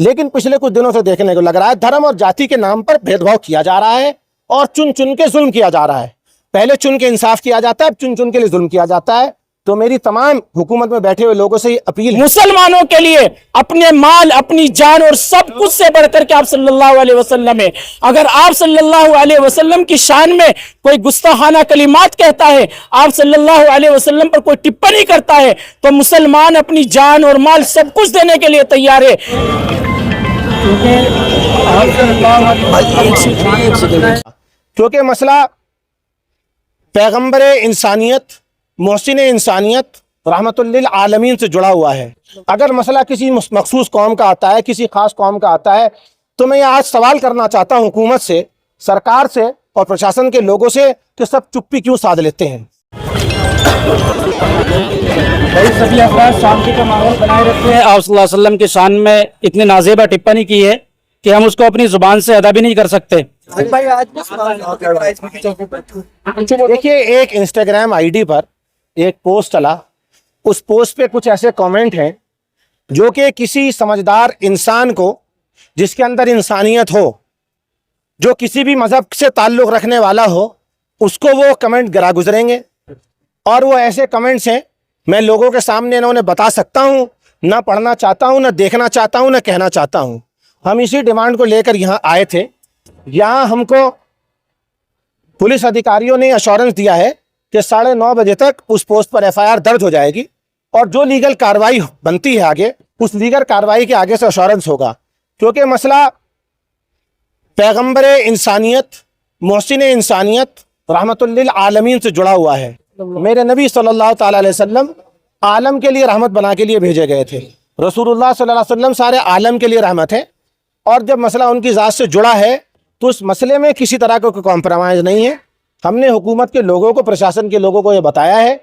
لیکن پچھلے کچھ دنوں سے دیکھنے کو لگ رہا ہے دھرم اور جاتی کے نام پر بھید بھاؤ کیا جا رہا ہے اور چن چن کے ظلم کیا جا رہا ہے۔ پہلے چن کے انصاف کیا جاتا ہے، اب چن چن کے لیے ظلم کیا جاتا ہے۔ تو میری تمام حکومت میں بیٹھے ہوئے لوگوں سے یہ اپیل ہے، مسلمانوں کے لیے اپنے مال، اپنی جان اور سب کچھ سے بڑھ کر کے آپ صلی اللہ علیہ وسلم ہے۔ اگر آپ صلی اللہ علیہ وسلم کی شان میں کوئی گستاخانہ کلمات کہتا ہے، آپ صلی اللہ علیہ وسلم پر کوئی ٹپنی کرتا ہے، تو مسلمان اپنی جان اور مال سب کچھ دینے کے لیے تیار ہے۔ کیونکہ مسئلہ پیغمبر انسانیت، محسن انسانیت، رحمت للعالمین سے جڑا ہوا ہے۔ اگر مسئلہ کسی مخصوص قوم کا آتا ہے، کسی خاص قوم کا آتا ہے، تو میں یہ آج سوال کرنا چاہتا ہوں حکومت سے، سرکار سے اور پرشاسن کے لوگوں سے کہ سب چپی کیوں سادھ لیتے ہیں؟ سبھی افراد شانتی کا ماحول بنائے رکھتے ہیں۔ آپ صلی اللہ علیہ وسلم کی شان میں اتنی نازیبہ ٹپنی کی ہے کہ ہم اس کو اپنی زبان سے ادا بھی نہیں کر سکتے۔ دیکھیے، ایک انسٹاگرام آئی ڈی پر ایک پوسٹ چلا، اس پوسٹ پہ کچھ ایسے کامنٹ ہیں جو کہ کسی سمجھدار انسان کو جس کے اندر انسانیت ہو، جو کسی بھی مذہب سے تعلق رکھنے والا ہو، اس کو وہ کمنٹ گرا گزریں گے۔ اور وہ ایسے کمنٹس ہیں میں لوگوں کے سامنے نہ انہیں بتا سکتا ہوں، نہ پڑھنا چاہتا ہوں، نہ دیکھنا چاہتا ہوں، نہ کہنا چاہتا ہوں۔ ہم اسی ڈیمانڈ کو لے کر یہاں آئے تھے۔ یہاں ہم کو پولیس ادھیکاریوں نے ایشورنس دیا ہے کہ 9:30 بجے تک اس پوسٹ پر FIR درج ہو جائے گی، اور جو لیگل کارروائی بنتی ہے آگے، اس لیگل کارروائی کے آگے سے ایشورنس ہوگا۔ کیونکہ مسئلہ پیغمبر انسانیت، محسن انسانیت، رحمت للعالمین سے جڑا ہوا ہے۔ میرے نبی صلی اللہ تعالیٰ علیہ وسلم عالم کے لیے رحمت بنا کے لیے بھیجے گئے تھے۔ رسول اللہ صلی اللہ علیہ وسلم سارے عالم کے لیے رحمت ہے، اور جب مسئلہ ان کی ذات سے جڑا ہے تو اس مسئلے میں کسی طرح کا کوئی کمپرومائز نہیں ہے۔ ہم نے حکومت کے لوگوں کو، پرشاسن کے لوگوں کو یہ بتایا ہے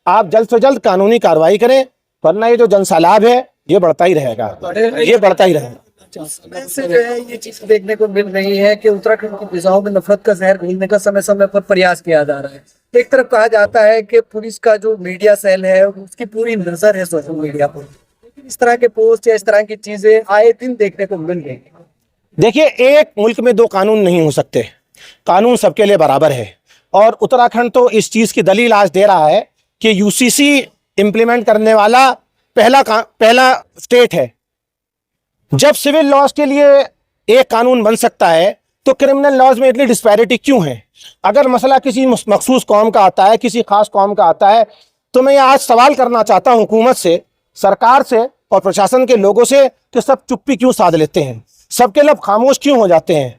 آپ جلد سے جلد قانونی کارروائی کریں، ورنہ یہ جو جن سیلاب ہے یہ بڑھتا ہی رہے گا، یہ بڑھتا ہی رہے گا۔ سے جو ہے یہ چیز دیکھنے کو مل رہی ہے کہ اتراکھنڈ کی فضاؤں میں نفرت کا زہر گھولنے کا سمے سمے پر پریاس کیا جا رہا ہے۔ ایک طرف کہا جاتا ہے کہ پولیس کا جو میڈیا سیل ہے اس کی پوری نظر ہے سوشل میڈیا پر، اس طرح کے پوسٹ یا اس طرح کی چیزیں آئے دن دیکھنے کو مل رہی ہیں۔ دیکھیے، ایک ملک میں دو قانون نہیں ہو سکتے، قانون سب کے لیے برابر ہے، اور اتراکھنڈ تو اس چیز کی دلیل آج دے رہا ہے کہ UCC امپلیمنٹ کرنے والا پہلا اسٹیٹ ہے۔ جب سول لاز کے لیے ایک قانون بن سکتا ہے تو کرمنل لاز میں اتنی ڈسپیرٹی کیوں ہے؟ اگر مسئلہ کسی مخصوص قوم کا آتا ہے، کسی خاص قوم کا آتا ہے، تو میں یہ آج سوال کرنا چاہتا ہوں حکومت سے، سرکار سے اور پرشاسن کے لوگوں سے کہ سب چپی کیوں سادھ لیتے ہیں، سب کے لب خاموش کیوں ہو جاتے ہیں؟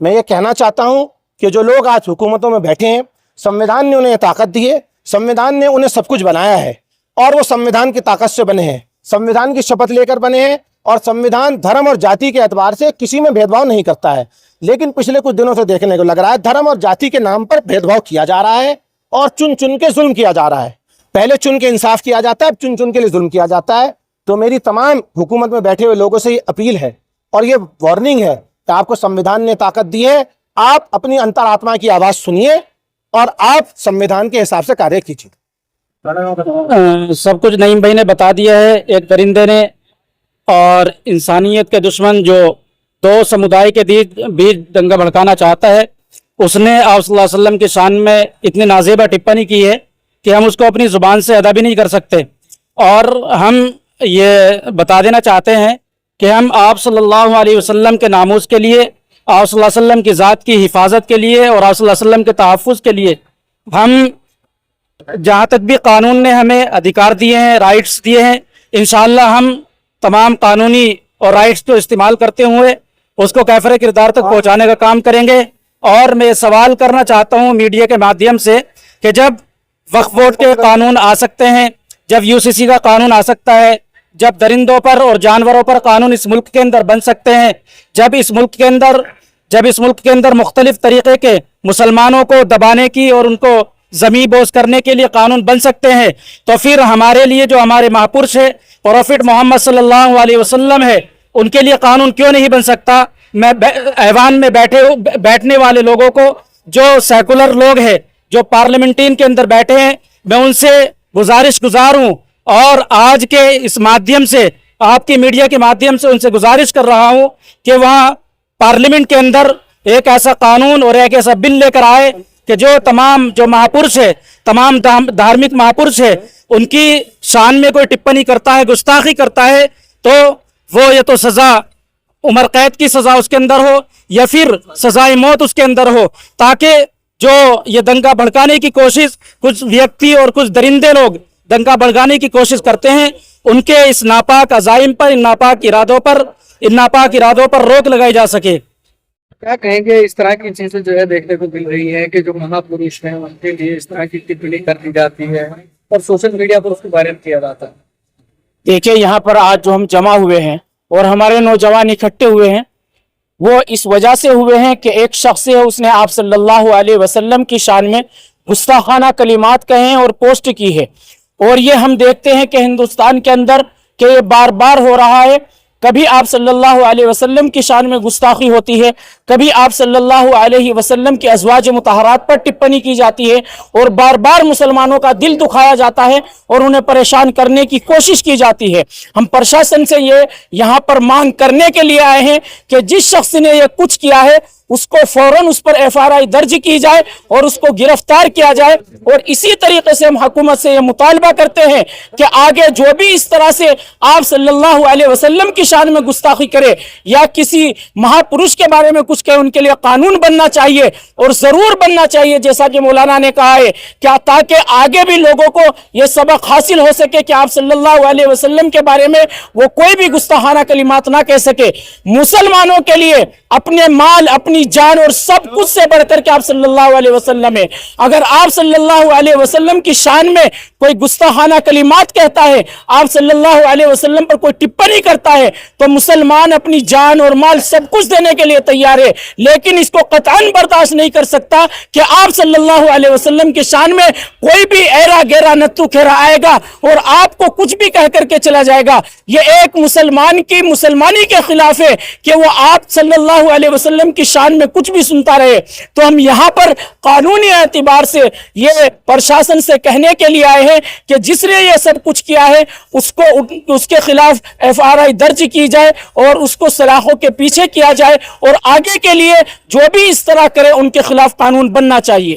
میں یہ کہنا چاہتا ہوں کہ جو لوگ آج حکومتوں میں بیٹھے ہیں، سنویدھان نے انہیں یہ طاقت دی ہے، سنویدھان نے انہیں سب کچھ بنایا ہے، اور وہ سنویدھان کی طاقت سے بنے ہیں، سنویدھان کی شپث لے کر بنے ہیں، اور سنویدھان دھرم اور جاتی کے اعتبار سے کسی میں بھید بھاؤ نہیں کرتا ہے۔ لیکن پچھلے کچھ دنوں سے دیکھنے کو لگ رہا ہے دھرم اور جاتی کے نام پر بھید بھاؤ کیا جا رہا ہے اور چن چن کے ظلم کیا جا رہا ہے۔ پہلے چن کے انصاف کیا جاتا ہے، اب چن چن کے لیے ظلم کیا جاتا ہے۔ تو میری تمام حکومت میں بیٹھے ہوئے لوگوں سے یہ اپیل ہے اور یہ وارننگ ہے کہ آپ کو سنویدھان نے طاقت دی ہے، آپ اپنی انتر آتما کی آواز سنیے اور آپ سنویدھان کے حساب سے کاریہ کیجیے۔ سب کچھ نعیم بھائی نے بتا دیا ہے۔ ایک درندے نے اور انسانیت کے دشمن جو دو سمودائے کے بیچ دنگا بھڑکانا چاہتا ہے، اس نے آپ صلی اللہ علیہ وسلم کی شان میں اتنی نازیبہ ٹپنی کی ہے کہ ہم اس کو اپنی زبان سے ادا بھی نہیں کر سکتے۔ اور ہم یہ بتا دینا چاہتے ہیں کہ ہم آپ صلی اللہ علیہ وسلم کے ناموس کے لیے، آپ صلی اللہ علیہ وسلم کی ذات کی حفاظت کے لیے اور آپ صلی اللہ علیہ وسلم کے تحفظ کے لیے، ہم جہاں تک بھی قانون نے ہمیں ادھیکار دیے ہیں، رائٹس دیے ہیں، انشاءاللہ ہم تمام قانونی اور رائٹس کو استعمال کرتے ہوئے اس کو کیفر کردار تک پہنچانے کا کام کریں گے۔ اور میں سوال کرنا چاہتا ہوں میڈیا کے مادھیم سے کہ جب وقف بورڈ کے قانون آ سکتے ہیں، جب UCC کا قانون آ سکتا ہے، جب درندوں پر اور جانوروں پر قانون اس ملک کے اندر بن سکتے ہیں، جب اس ملک کے اندر مختلف طریقے کے مسلمانوں کو دبانے کی اور ان کو زمین بوس کرنے کے لیے قانون بن سکتے ہیں، تو پھر ہمارے لیے جو ہمارے مہاپرش ہے پروفٹ محمد صلی اللہ علیہ وسلم ہے، ان کے لیے قانون کیوں نہیں بن سکتا؟ میں ایوان میں بیٹھنے والے لوگوں کو، جو سیکولر لوگ ہیں، جو پارلیمنٹین کے اندر بیٹھے ہیں، میں ان سے گزارش گزار ہوں اور آج کے اس مادھیم سے آپ کی میڈیا کے مادھیم سے ان سے گزارش کر رہا ہوں کہ وہاں پارلیمنٹ کے اندر ایک ایسا قانون اور ایک ایسا بل لے کر آئے کہ جو تمام جو مہاپرش ہے، تمام دھارمک مہاپرش ہے، ان کی شان میں کوئی ٹپنی کرتا ہے، گستاخی کرتا ہے، تو وہ یا تو سزا عمر قید کی سزا اس کے اندر ہو یا پھر سزائے موت اس کے اندر ہو، تاکہ جو یہ دنگا بھڑکانے کی کوشش کچھ ویکتی اور کچھ درندے لوگ دنگا بھڑکانے کی کوشش کرتے ہیں، ان کے اس ناپاک عزائم پر، ان ناپاک ارادوں پر روک لگائی جا سکے۔ کیا کہیں گے اس طرح کی چیزیں جو ہے دیکھنے کو مل رہی ہے کہ جو مہا پروش ہیں ان کے لیے اس طرح کی ٹپنی کر دی جاتی ہے اور سوشل میڈیا پر اس کو وائرل کیا جاتا ہے؟ دیکھیں یہاں پر آج جو ہم جمع ہوئے ہیں اور ہمارے نوجوان اکٹھے ہوئے ہیں، وہ اس وجہ سے ہوئے ہیں کہ ایک شخص ہے، اس نے آپ صلی اللہ علیہ وسلم کی شان میں گستاخانہ کلمات کہے ہیں اور پوسٹ کی ہے، اور یہ ہم دیکھتے ہیں کہ ہندوستان کے اندر کہ یہ بار بار ہو رہا ہے۔ کبھی آپ صلی اللہ علیہ وسلم کی شان میں گستاخی ہوتی ہے، کبھی آپ صلی اللہ علیہ وسلم کی ازواج مطہرات پر ٹپنی کی جاتی ہے، اور بار بار مسلمانوں کا دل دکھایا جاتا ہے اور انہیں پریشان کرنے کی کوشش کی جاتی ہے۔ ہم پرشاسن سے یہاں پر مانگ کرنے کے لیے آئے ہیں کہ جس شخص نے یہ کچھ کیا ہے اس کو فوراً اس پر FRI درج کی جائے اور اس کو گرفتار کیا جائے، اور اسی طریقے سے ہم حکومت سے یہ مطالبہ کرتے ہیں کہ آگے جو بھی اس طرح سے آپ صلی اللہ علیہ وسلم کی شان میں گستاخی کرے یا کسی مہاپرش کے بارے میں کچھ کہے، ان کے لیے قانون بننا چاہیے، اور ضرور بننا چاہیے جیسا کہ مولانا نے کہا ہے، کیا تاکہ آگے بھی لوگوں کو یہ سبق حاصل ہو سکے کہ آپ صلی اللہ علیہ وسلم کے بارے میں وہ کوئی بھی گستاخانہ کلمات نہ کہہ سکے۔ مسلمانوں کے لیے اپنے مال، اپنی جان اور سب کچھ سے بڑھ کر کے آپ صلی اللہ علیہ وسلم ہے۔ اگر آپ صلی اللہ علیہ وسلم کی شان میں کوئی گستاخانہ کلمات کہتا ہے، آپ صلی اللہ علیہ وسلم پر کوئی ٹپنی کرتا ہے، تو مسلمان اپنی جان اور مال سب کچھ دینے کے لیے تیار ہے، لیکن اس کو قطعاً برداشت نہیں کر سکتا کہ آپ صلی اللہ علیہ وسلم کی شان میں کوئی بھی ایرا گیرا نتو کھیرا آئے گا اور آپ کو کچھ بھی کہہ کر کے چلا جائے گا۔ یہ ایک مسلمان کی مسلمانی کے خلاف ہے کہ وہ آپ صلی اللہ علیہ وسلم کی شان میں کچھ بھی سنتا رہے۔ تو ہم یہاں پر قانونی اعتبار سے یہ پرشاسن سے کہنے کے لیے آئے ہیں کہ جس نے یہ سب کچھ کیا ہے اس کے خلاف FRI درج کی جائے اور اس کو سلاخوں کے پیچھے کیا جائے، اور آگے کے لیے جو بھی اس طرح کرے ان کے خلاف قانون بننا چاہیے۔